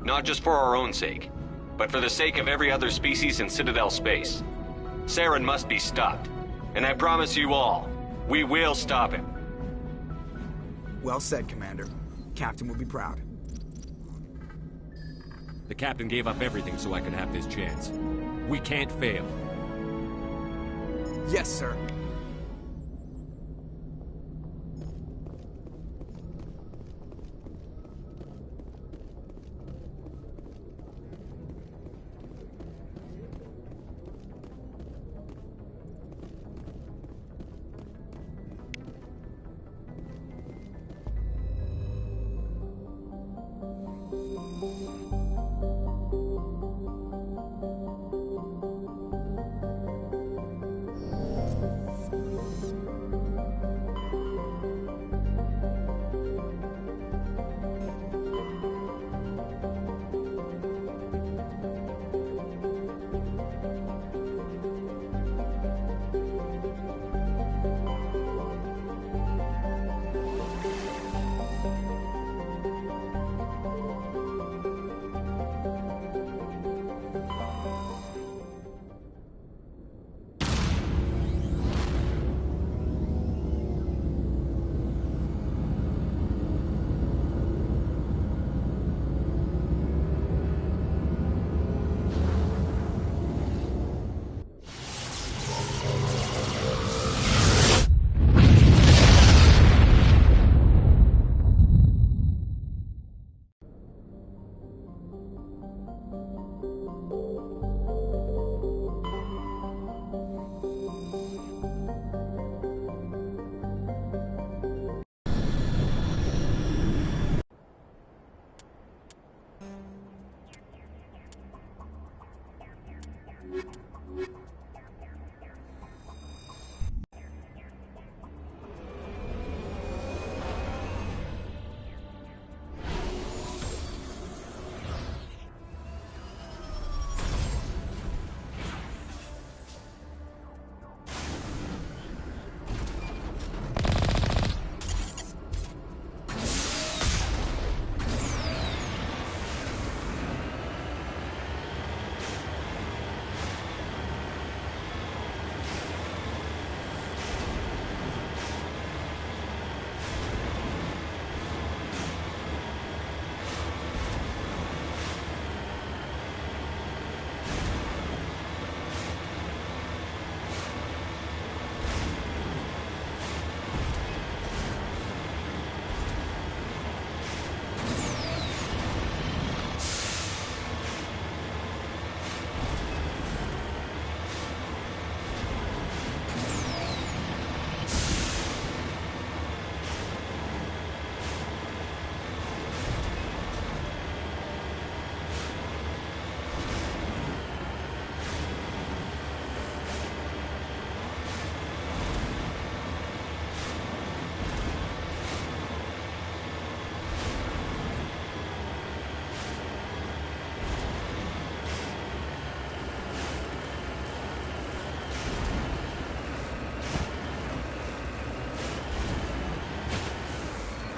Not just for our own sake, but for the sake of every other species in Citadel space. Saren must be stopped. And I promise you all, we will stop him. Well said, Commander. Captain will be proud. The captain gave up everything so I could have this chance. We can't fail. Yes, sir.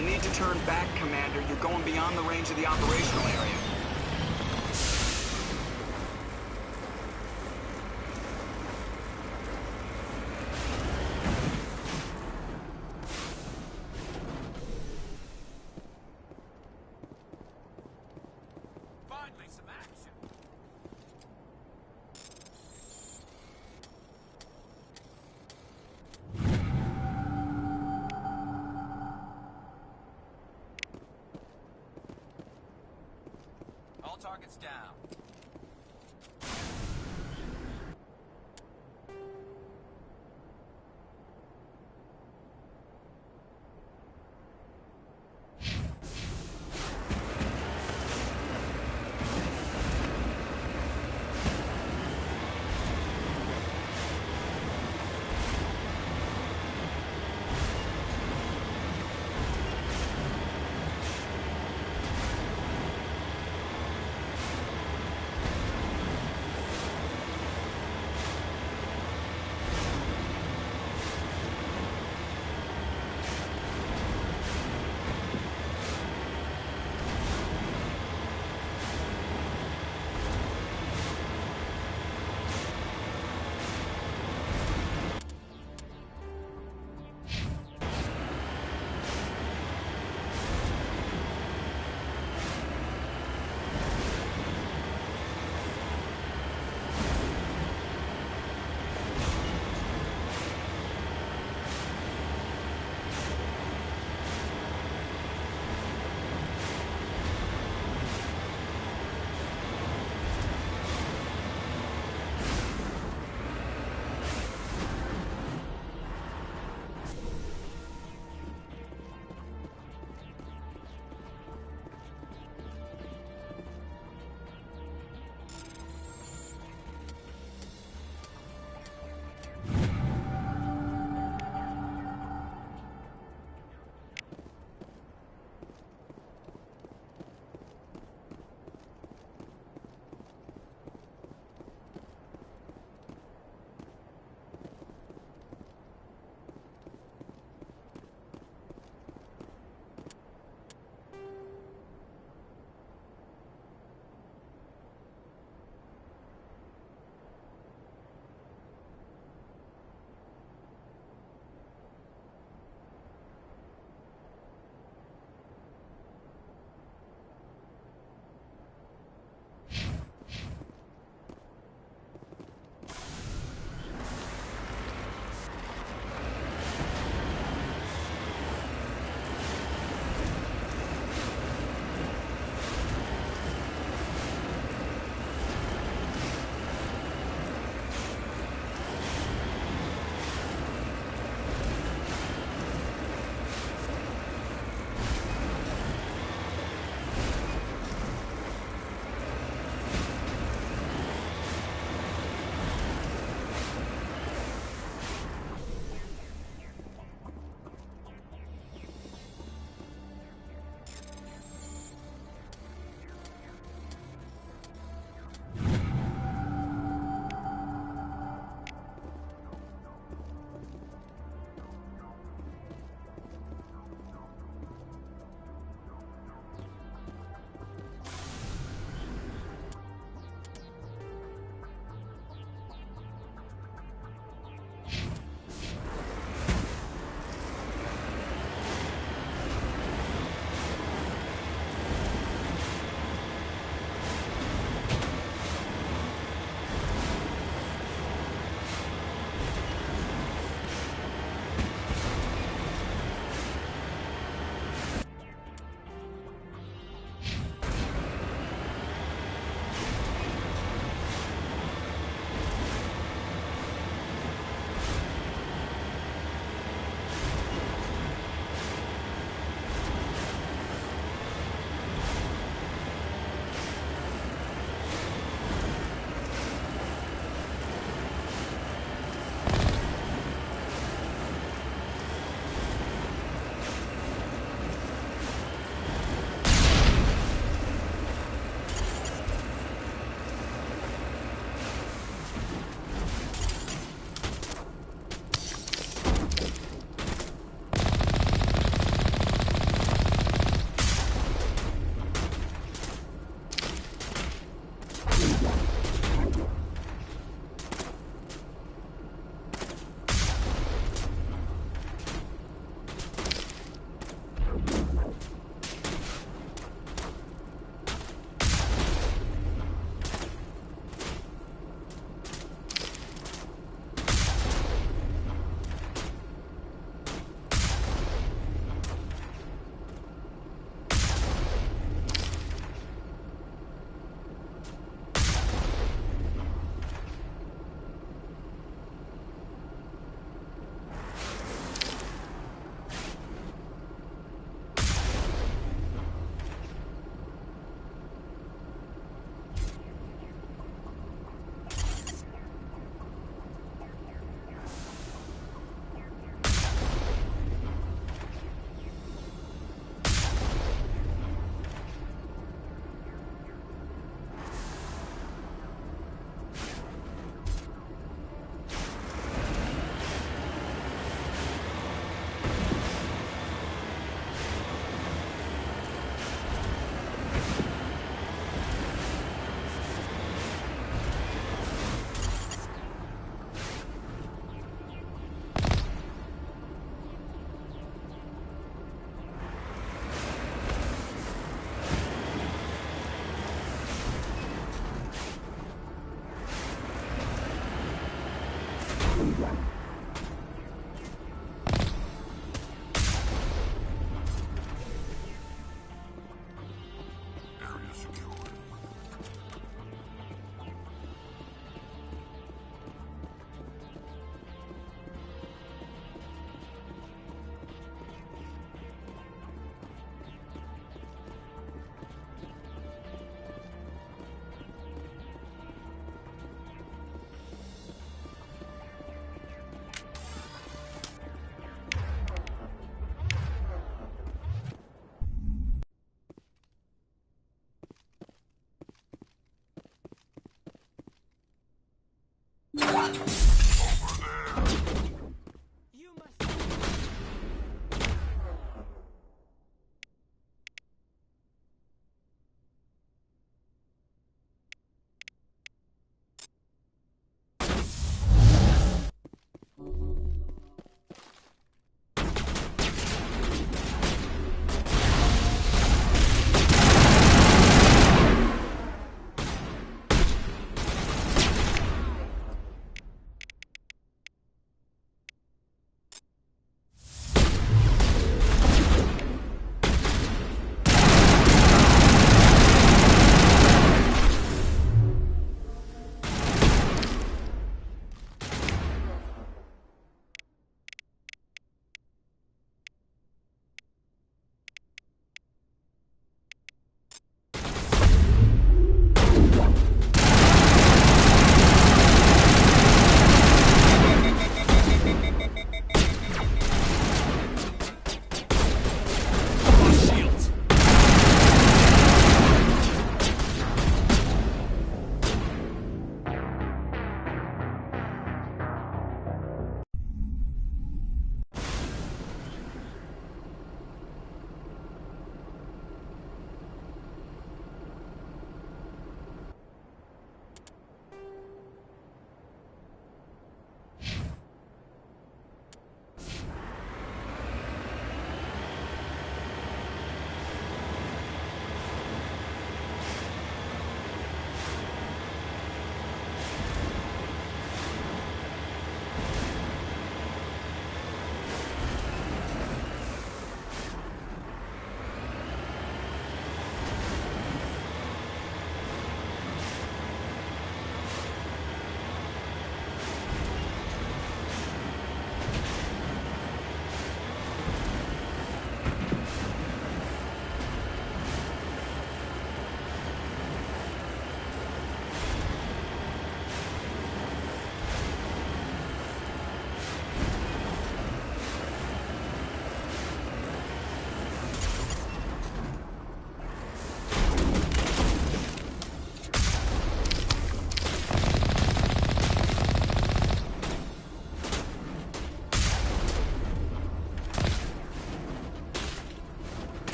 You need to turn back, Commander. You're going beyond the range of the operational area. Finally, some action. All targets down.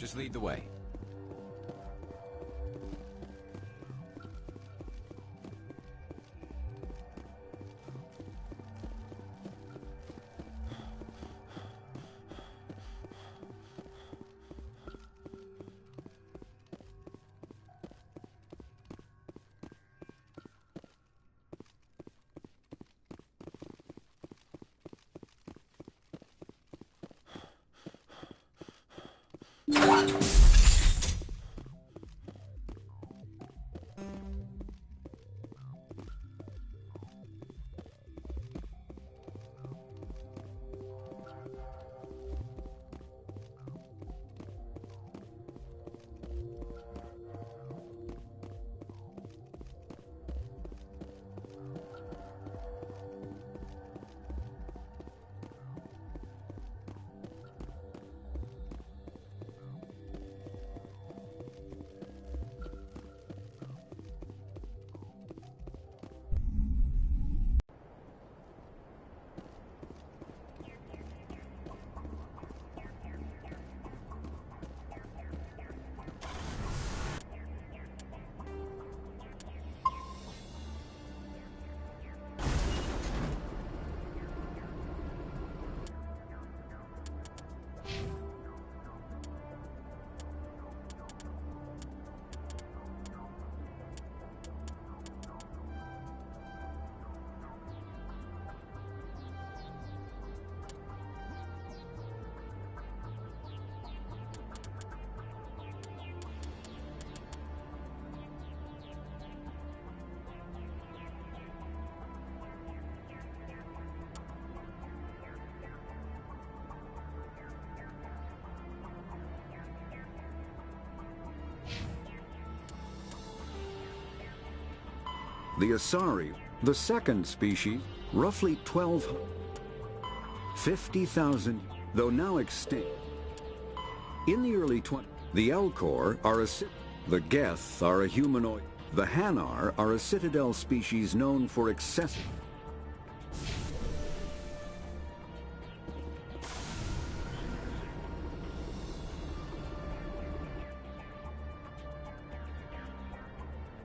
Just lead the way. The Asari, the second species, roughly 50,000, though now extinct. In the early 20s, the Elcor are the Geth are a humanoid. The Hanar are a citadel species known for excessive